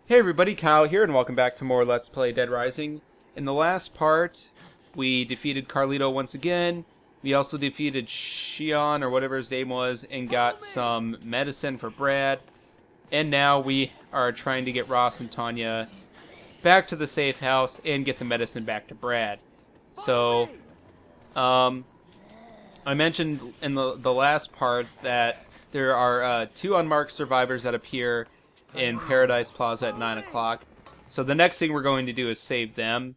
Hey everybody, Kyle here, and welcome back to more Let's Play Dead Rising. In the last part, we defeated Carlito once again. We also defeated Shion, or whatever his name was, and got some medicine for Brad. And now we are trying to get Ross and Tanya back to the safe house and get the medicine back to Brad. So, I mentioned in the last part that there are 2 unmarked survivors that appear in Paradise Plaza at 9 o'clock. So the next thing we're going to do is save them.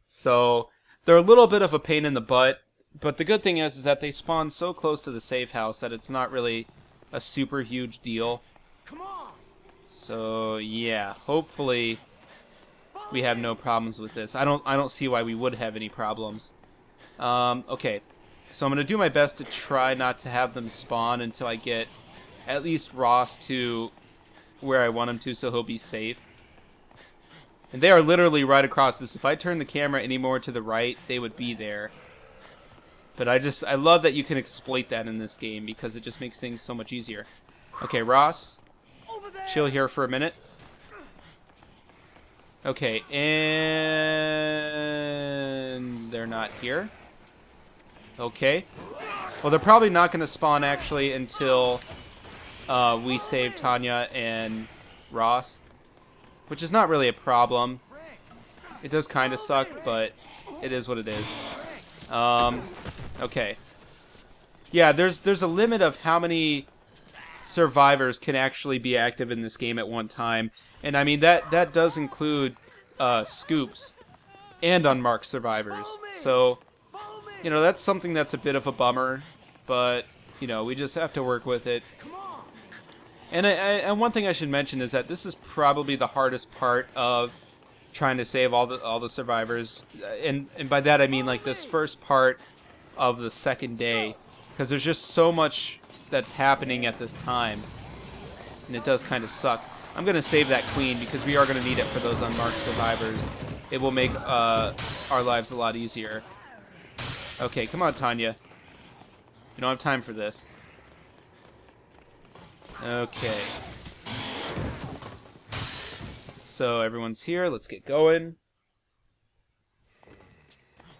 So they're a little bit of a pain in the butt, but the good thing is that they spawn so close to the safe house that it's not really a super huge deal. So yeah, hopefully we have no problems with this. I don't see why we would have any problems. Okay, so I'm going to do my best to try not to have them spawn until I get at least Ross to where I want him to, so he'll be safe. And they are literally right across this. If I turn the camera any more to the right, they would be there. But I love that you can exploit that in this game because it just makes things so much easier. Okay, Ross, chill here for a minute. Okay, and they're not here. Okay. Well, they're probably not going to spawn actually until we save Tanya and Ross, which is not really a problem. It does kind of suck, but it is what it is. Okay. Yeah, there's a limit of how many survivors can actually be active in this game at one time, and I mean that does include scoops and unmarked survivors. So, you know, that's something that's a bit of a bummer, but you know, we just have to work with it. And one thing I should mention is that this is probably the hardest part of trying to save all the survivors, and by that I mean like this first part of the second day, because there's just so much that's happening at this time, and it does kind of suck. I'm gonna save that queen because we are gonna need it for those unmarked survivors. It will make our lives a lot easier. Okay, come on, Tanya. You don't have time for this. Okay. So everyone's here. Let's get going.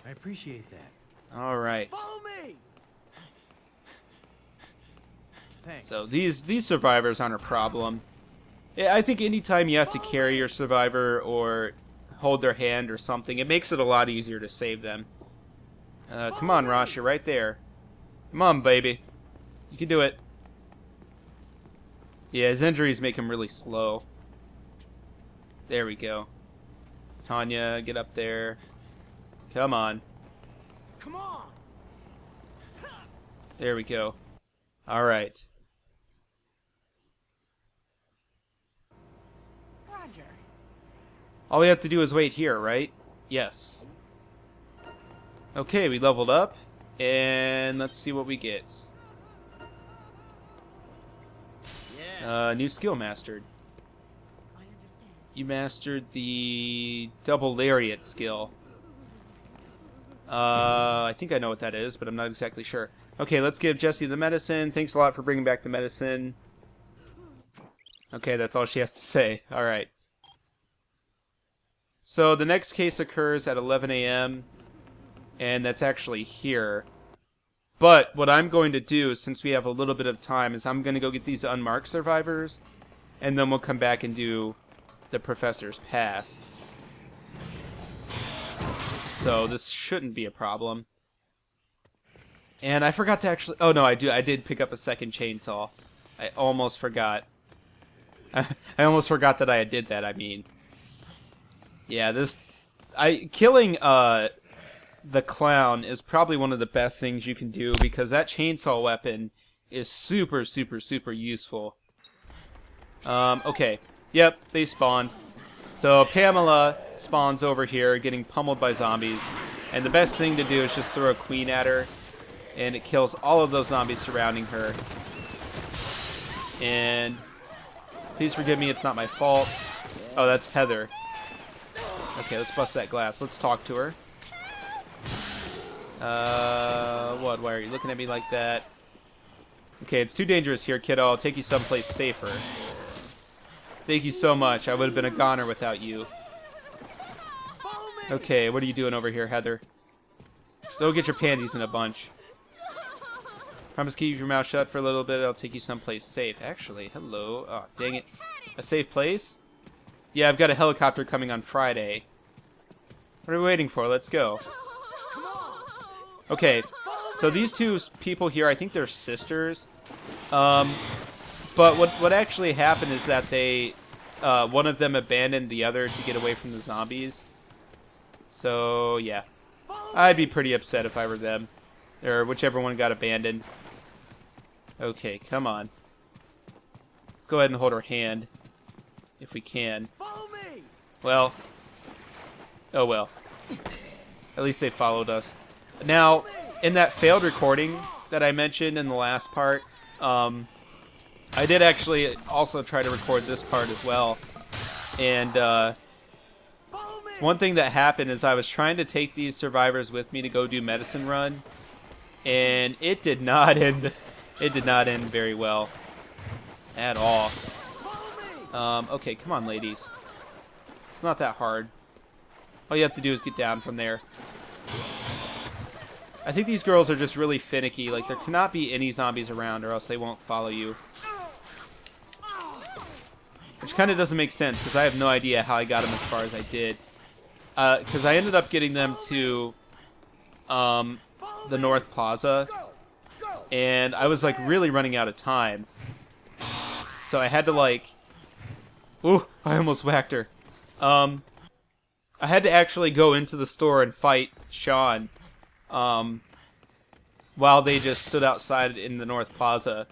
I appreciate that. All right. Follow me. Thanks. So these survivors aren't a problem. Yeah, I think anytime you have to carry your survivor or hold their hand or something, it makes it a lot easier to save them. Come on, Ross, you're right there. Come on, baby. You can do it. Yeah, his injuries make him really slow. There we go. Tanya, get up there. Come on. Come on. There we go. Alright. Roger. All we have to do is wait here, right? Yes. Okay, we leveled up. And let's see what we get. New skill mastered. I understand. You mastered the double lariat skill. I think I know what that is, but I'm not exactly sure. Okay, let's give Jessie the medicine. Thanks a lot for bringing back the medicine. Okay, that's all she has to say. Alright. So the next case occurs at 11 a.m. And that's actually here. But what I'm going to do, since we have a little bit of time, is I'm going to go get these unmarked survivors, and then we'll come back and do the professor's past. So this shouldn't be a problem. And I forgot to actually... Oh, no, I did pick up a second chainsaw. I almost forgot. I almost forgot that I did that, I mean. Yeah, killing, the clown is probably one of the best things you can do because that chainsaw weapon is super, super, super useful. Okay. Yep, they spawn. So Pamela spawns over here getting pummeled by zombies. And the best thing to do is just throw a queen at her. And it kills all of those zombies surrounding her. And please forgive me, it's not my fault. Oh, that's Heather. Okay, let's bust that glass. Let's talk to her. What? Why are you looking at me like that? Okay, it's too dangerous here, kiddo. I'll take you someplace safer. Thank you so much. I would have been a goner without you. Follow me. Okay, what are you doing over here, Heather? Go get your panties in a bunch. Promise to keep your mouth shut for a little bit. I'll take you someplace safe. Actually, hello. Oh, dang it. A safe place? Yeah, I've got a helicopter coming on Friday. What are we waiting for? Let's go. Come on. Okay, so these two people here, I think they're sisters. But what actually happened is that they, one of them abandoned the other to get away from the zombies. So, yeah. I'd be pretty upset if I were them. Or whichever one got abandoned. Okay, come on. Let's go ahead and hold her hand. If we can. Follow me. Well. Oh well. At least they followed us. Now, in that failed recording that I mentioned in the last part, I did actually also try to record this part as well. And, Follow me. one thing that happened is I was trying to take these survivors with me to go do medicine run, and it did not end. It did not end very well, at all. Follow me. Okay, come on, ladies. It's not that hard. All you have to do is get down from there. I think these girls are just really finicky. Like, there cannot be any zombies around, or else they won't follow you. Which kind of doesn't make sense, because I have no idea how I got them as far as I did. Because I ended up getting them to the North Plaza, and I was, like, really running out of time. So I had to, like... Ooh, I almost whacked her. I had to actually go into the store and fight Sean, while they just stood outside in the North Plaza.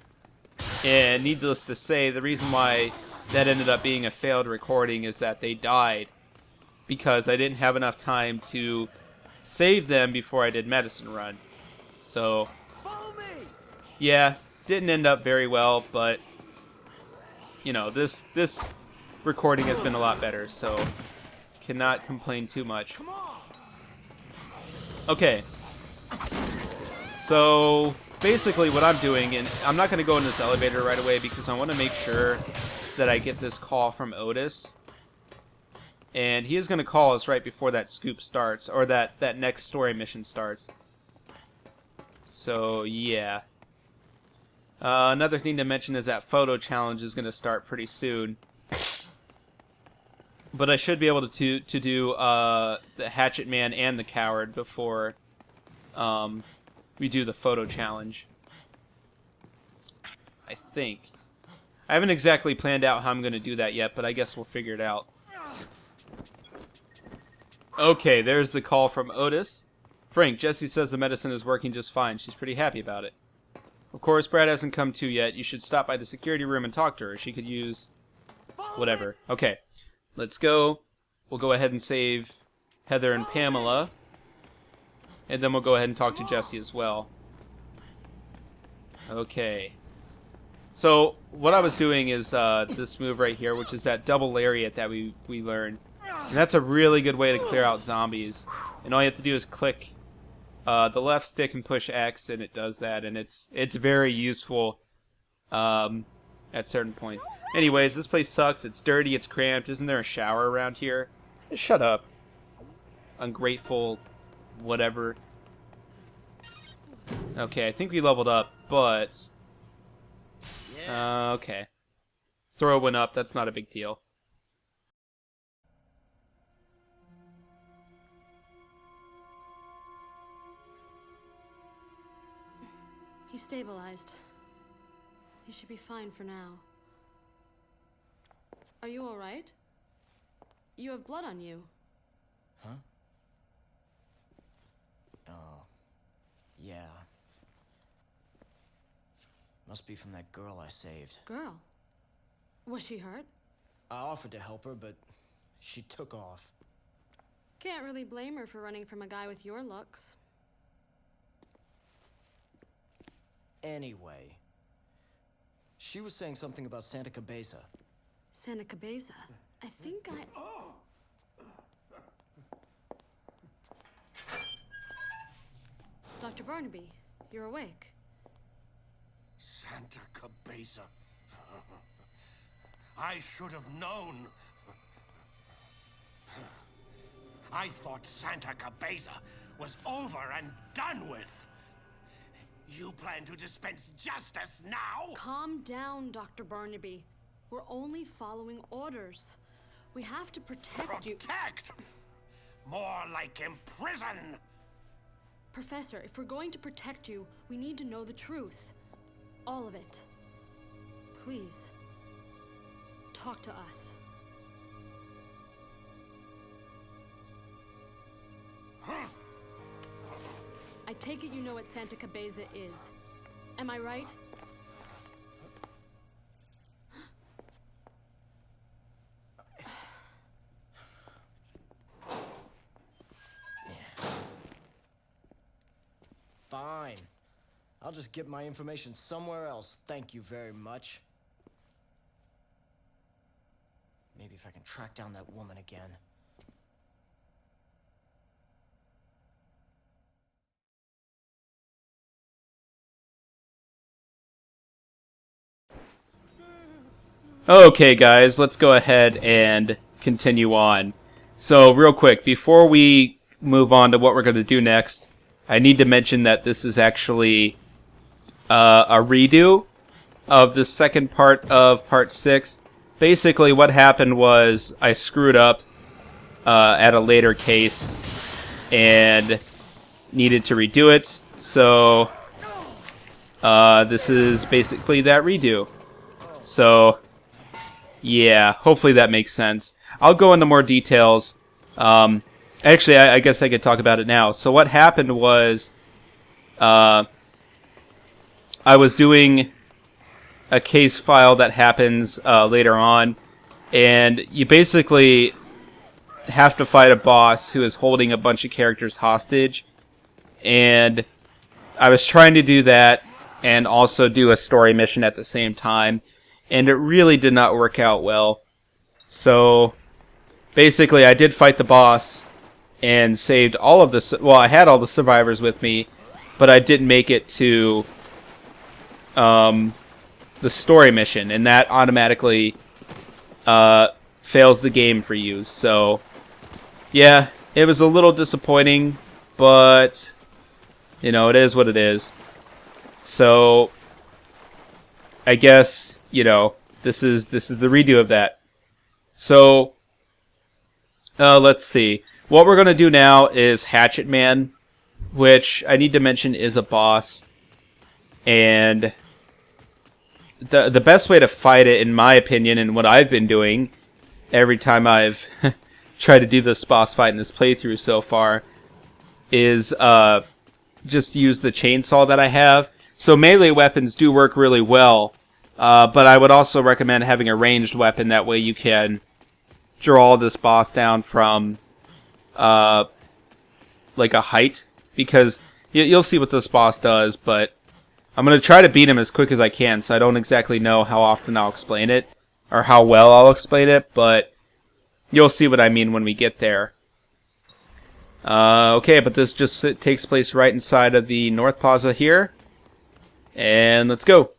And needless to say, the reason why that ended up being a failed recording is that they died because I didn't have enough time to save them before I did medicine run. So, Follow me. yeah, didn't end up very well, but you know, this recording has been a lot better, so cannot complain too much. Come on. Okay. So, basically what I'm doing, and I'm not going to go in this elevator right away because I want to make sure that I get this call from Otis. And he is going to call us right before that scoop starts, or that next story mission starts. So, yeah. Another thing to mention is that photo challenge is going to start pretty soon. But I should be able to do the Hatchet Man and the Coward before we do the photo challenge. I think. I haven't exactly planned out how I'm going to do that yet, but I guess we'll figure it out. Okay, there's the call from Otis. Frank, Jessie says the medicine is working just fine. She's pretty happy about it. Of course, Brad hasn't come to yet. You should stop by the security room and talk to her. She could use whatever. Okay, let's go. We'll go ahead and save Heather and Pamela. And then we'll go ahead and talk to Jessie as well. Okay. So, what I was doing is this move right here, which is that double lariat that we learned. And that's a really good way to clear out zombies. And all you have to do is click the left stick and push X, and it does that. And it's very useful at certain points. Anyways, this place sucks. It's dirty. It's cramped. Isn't there a shower around here? Shut up. Ungrateful whatever. Okay, I think we leveled up, but... okay. Throw went up. That's not a big deal. He's stabilized. You should be fine for now. Are you all right? You have blood on you. Huh? Oh. Yeah. Must be from that girl I saved. Girl? Was she hurt? I offered to help her, but she took off. Can't really blame her for running from a guy with your looks. Anyway, she was saying something about Santa Cabeza. Santa Cabeza. I think I... Dr. Barnaby, you're awake. Santa Cabeza. I should have known. I thought Santa Cabeza was over and done with. You plan to dispense justice now? Calm down, Dr. Barnaby. We're only following orders. We have to protect you. Protect? More like imprison. Professor, if we're going to protect you, we need to know the truth. All of it. Please. Talk to us. I take it you know what Santa Cabeza is. Am I right? Fine. I'll just get my information somewhere else. Thank you very much. Maybe if I can track down that woman again. Okay, guys, let's go ahead and continue on. So, real quick, before we move on to what we're going to do next, I need to mention that this is actually a redo of the second part of Part 6. Basically, what happened was I screwed up at a later case and needed to redo it. So, this is basically that redo. So, yeah, hopefully that makes sense. I'll go into more details. Actually, I guess I could talk about it now. So what happened was, I was doing a case file that happens later on, and you basically have to fight a boss who is holding a bunch of characters hostage, and I was trying to do that and also do a story mission at the same time, and it really did not work out well. So, basically, I did fight the boss and saved all of the... Well, I had all the survivors with me, but I didn't make it to the story mission, and that automatically fails the game for you. So, yeah, it was a little disappointing, but, you know, it is what it is. So, I guess, you know, this is the redo of that. So, let's see. What we're going to do now is Hatchet Man, which I need to mention is a boss. And the best way to fight it, in my opinion, and what I've been doing every time I've tried to do this boss fight in this playthrough so far, is just use the chainsaw that I have. So melee weapons do work really well, but I would also recommend having a ranged weapon. That way you can draw this boss down from like a height, because you'll see what this boss does, but I'm going to try to beat him as quick as I can, so I don't exactly know how often I'll explain it, or how well I'll explain it, but you'll see what I mean when we get there. Okay, but this just takes place right inside of the North Plaza here. And let's go.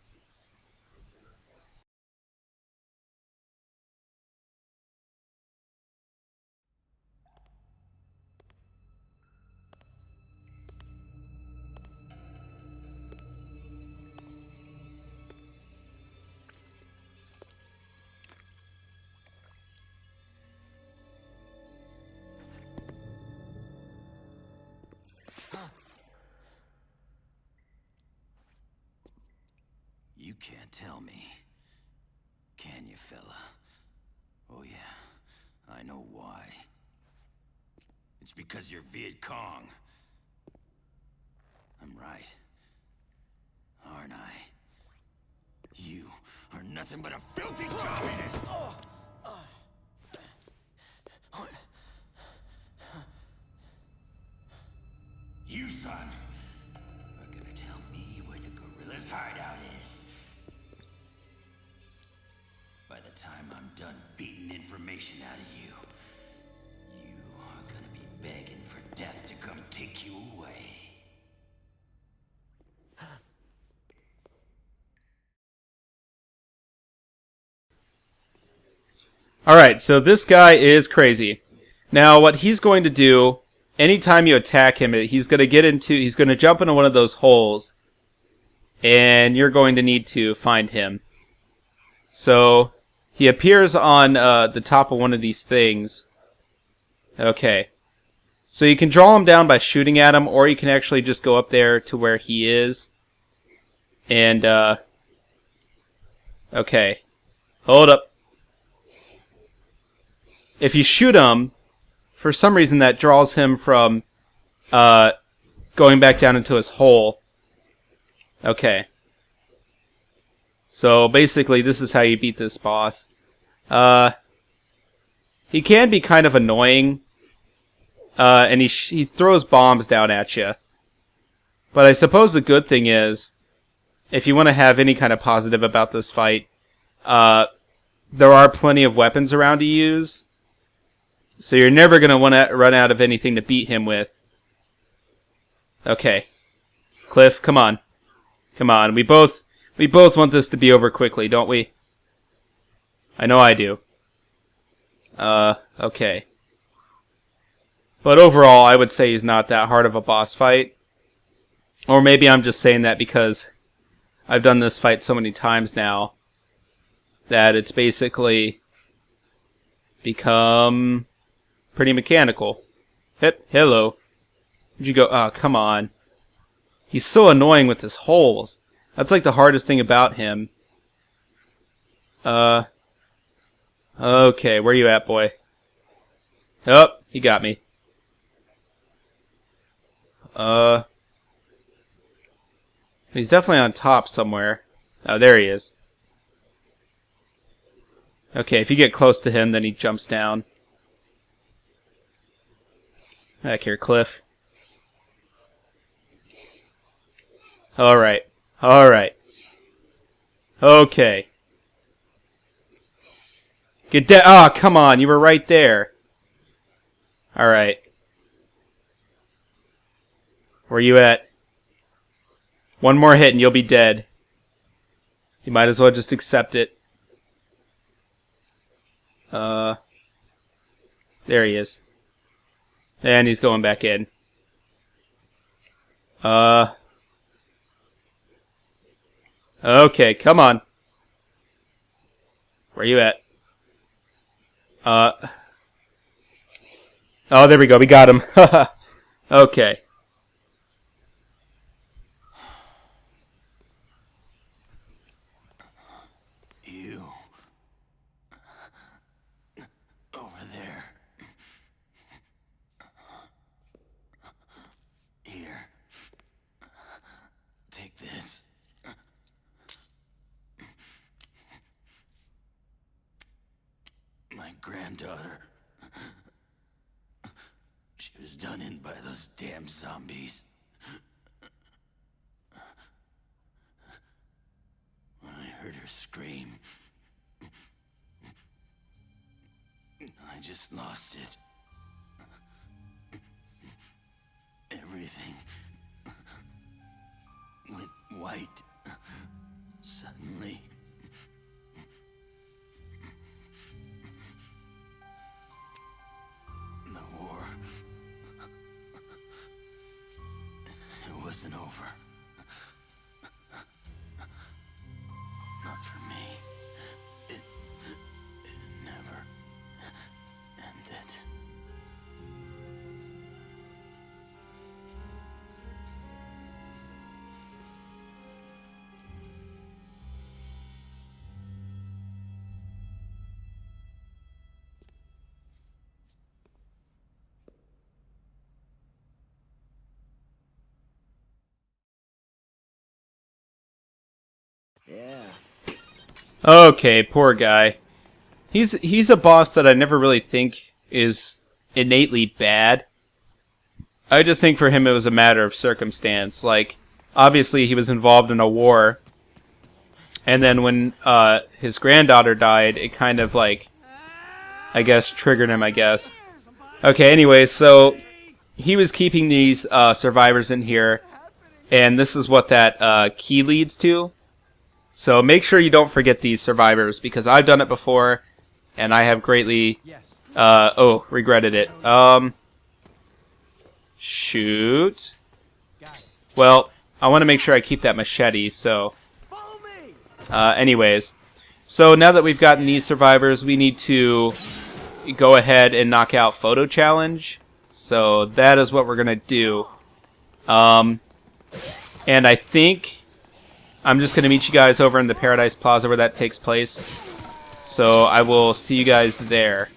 You can't tell me, can you, fella? Oh yeah, I know why. It's because you're Viet Cong. I'm right, aren't I? You are nothing but a filthy communist! You, son, are gonna tell me where the gorilla's hideout is. By the time I'm done beating information out of you, you are gonna be begging for death to come take you away. Alright, so this guy is crazy. Now, what he's going to do, anytime you attack him, he's going to jump into one of those holes, and you're going to need to find him. So, he appears on the top of one of these things. Okay. So you can draw him down by shooting at him, or you can actually just go up there to where he is. And, okay. Hold up. If you shoot him, for some reason that draws him from going back down into his hole. Okay. So basically this is how you beat this boss. He can be kind of annoying. And he throws bombs down at you. But I suppose the good thing is, if you want to have any kind of positive about this fight, there are plenty of weapons around to use. So you're never going to want to run out of anything to beat him with. Okay. Cliff, come on. Come on. We both want this to be over quickly, don't we? I know I do. Okay. But overall, I would say he's not that hard of a boss fight. Or maybe I'm just saying that because I've done this fight so many times now that it's basically become pretty mechanical. Hello. Where'd you go? Oh, come on. He's so annoying with his holes. That's like the hardest thing about him. Okay, where you at, boy? Oh, he got me. He's definitely on top somewhere. Oh, there he is. Okay, if you get close to him, then he jumps down. Back here, Cliff. Alright. Alright. Okay. Get down. Ah, oh, come on. You were right there. Alright. Where you at? One more hit and you'll be dead. You might as well just accept it. There he is. And he's going back in. Okay, come on. Where you at? Oh, there we go. We got him. Okay. You. Over there. Here. Take this. My granddaughter. She was done in by those damn zombies. When I heard her scream, I just lost it. Everything went white suddenly. The war, it wasn't over. Not for me. It never ended. Yeah. Okay, poor guy. He's a boss that I never really think is innately bad. I just think for him it was a matter of circumstance. Like, obviously he was involved in a war, and then when his granddaughter died, it kind of like, I guess, triggered him, I guess. Okay, anyway, so he was keeping these survivors in here, and this is what that key leads to. So make sure you don't forget these survivors, because I've done it before, and I have greatly, Yes. regretted it. Shoot. Got it. Well, I want to make sure I keep that machete, so... Follow me. Anyways. So now that we've gotten these survivors, we need to go ahead and knock out Photo Challenge. So that is what we're going to do. And I think I'm just going to meet you guys over in the Paradise Plaza where that takes place. So I will see you guys there.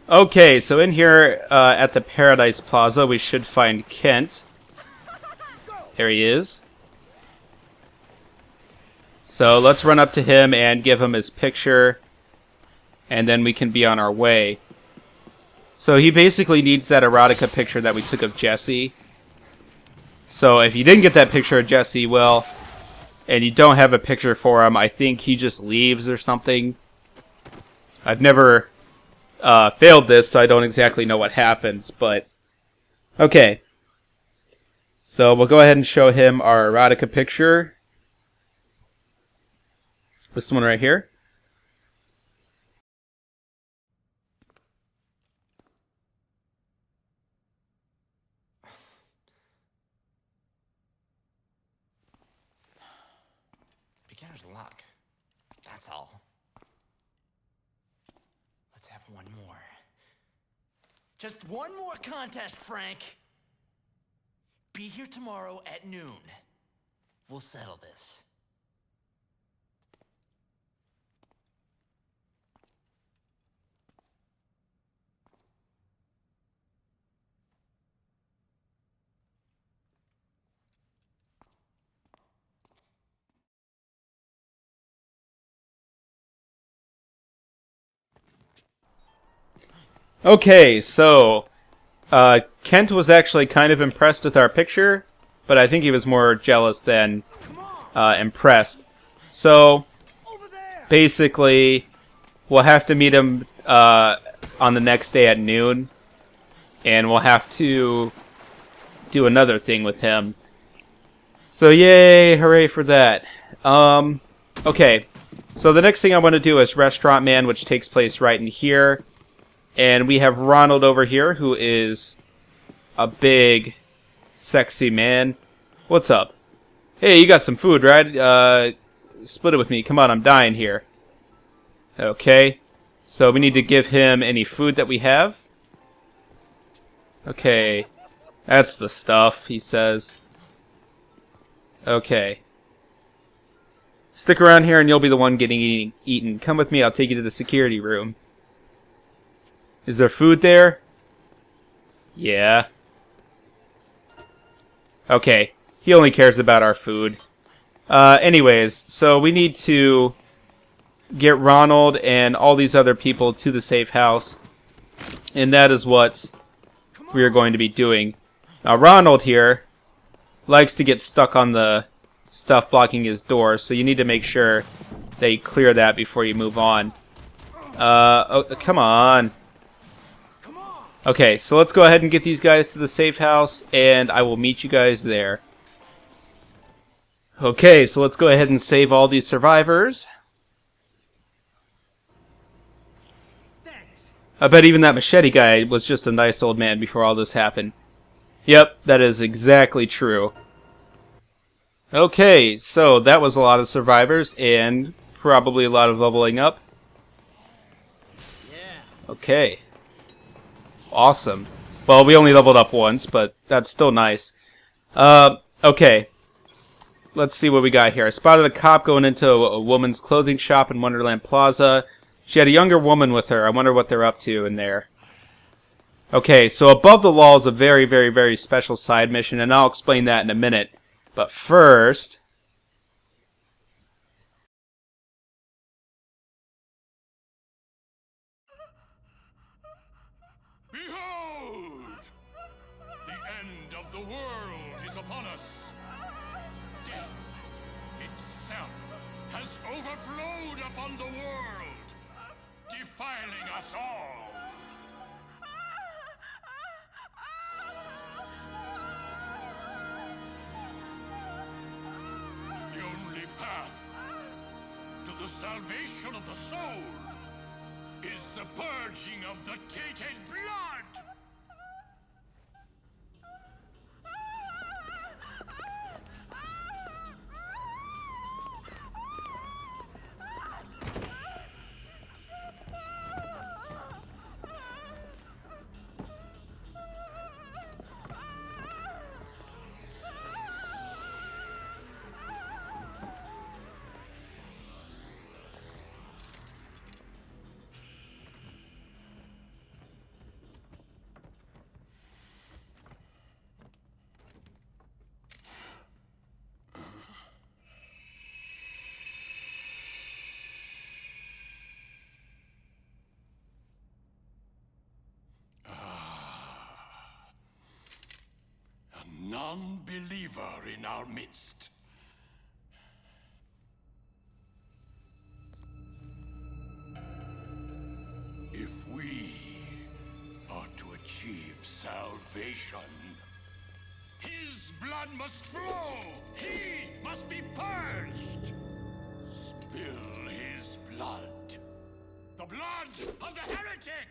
Okay, so in here at the Paradise Plaza, we should find Kent. There he is. So let's run up to him and give him his picture, and then we can be on our way. So he basically needs that erotica picture that we took of Jesse. So if you didn't get that picture of Jesse, well, and you don't have a picture for him, I think he just leaves or something. I've never failed this, so I don't exactly know what happens, but okay. So we'll go ahead and show him our erotica picture. This one right here. Beginner's luck. That's all. Let's have one more. Just one more contest, Frank. Be here tomorrow at noon. We'll settle this. Okay, so Kent was actually kind of impressed with our picture, but I think he was more jealous than impressed. So Over there. basically, we'll have to meet him on the next day at noon, and we'll have to do another thing with him. So yay, hooray for that. Okay, so the next thing I want to do is Restaurant Man, which takes place right in here. And we have Ronald over here, who is a big, sexy man. What's up? Hey, you got some food, right? Split it with me. Come on, I'm dying here. Okay. So we need to give him any food that we have. Okay. That's the stuff, he says. Okay. Stick around here and you'll be the one getting eaten. Come with me, I'll take you to the security room. Is there food there? Yeah. Okay. He only cares about our food. Anyways, so we need to get Ronald and all these other people to the safe house. And that is what we are going to be doing. Now, Ronald here likes to get stuck on the stuff blocking his door, so you need to make sure that you clear that before you move on. Oh, come on. Okay, so let's go ahead and get these guys to the safe house, and I will meet you guys there. Okay, so let's go ahead and save all these survivors. Thanks. I bet even that machete guy was just a nice old man before all this happened. Yep, that is exactly true. Okay, so that was a lot of survivors, and probably a lot of leveling up. Yeah. Okay. Awesome. Well, we only leveled up once, but that's still nice. Okay. Let's see what we got here. I spotted a cop going into a woman's clothing shop in Wonderland Plaza. She had a younger woman with her. I wonder what they're up to in there. Okay, so Above the Law is a very, very, very special side mission, and I'll explain that in a minute. But first... Behold! The end of the world is upon us. Death itself has overflowed upon the world, defiling us all. The only path The salvation of the soul is the purging of the tainted blood! Non-believer in our midst. If we are to achieve salvation, his blood must flow. He must be purged. Spill his blood. The blood of the heretic!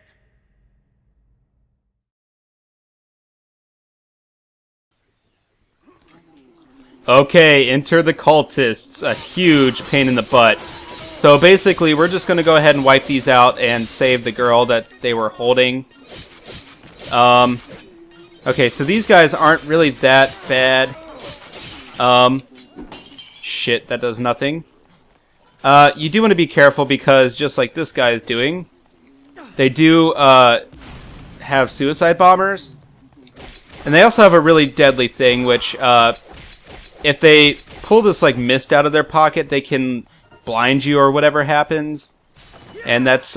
Okay, enter the cultists. A huge pain in the butt. So basically, we're just going to go ahead and wipe these out and save the girl that they were holding. Okay, so these guys aren't really that bad. Shit, that does nothing. You do want to be careful because, just like this guy is doing, they do have suicide bombers. And they also have a really deadly thing, which... if they pull this, like, mist out of their pocket, they can blind you or whatever happens. And that's,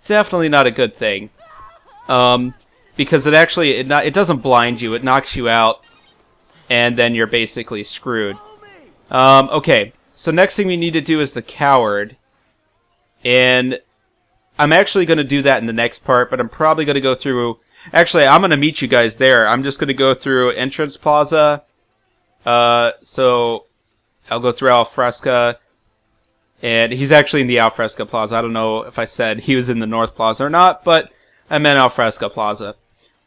definitely not a good thing. Because it actually, it doesn't blind you, it knocks you out. And then you're basically screwed. Okay, so next thing we need to do is the coward. And I'm actually going to do that in the next part, but I'm probably going to go through... Actually, I'm going to meet you guys there. I'm just going to go through Entrance Plaza... so I'll go through Alfresca, and he's actually in the Alfresca Plaza. I don't know if I said he was in the North Plaza or not, but I meant Alfresca Plaza.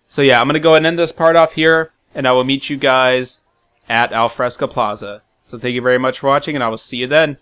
So yeah, I'm going to go and end this part off here, and I will meet you guys at Alfresca Plaza. So thank you very much for watching, and I will see you then.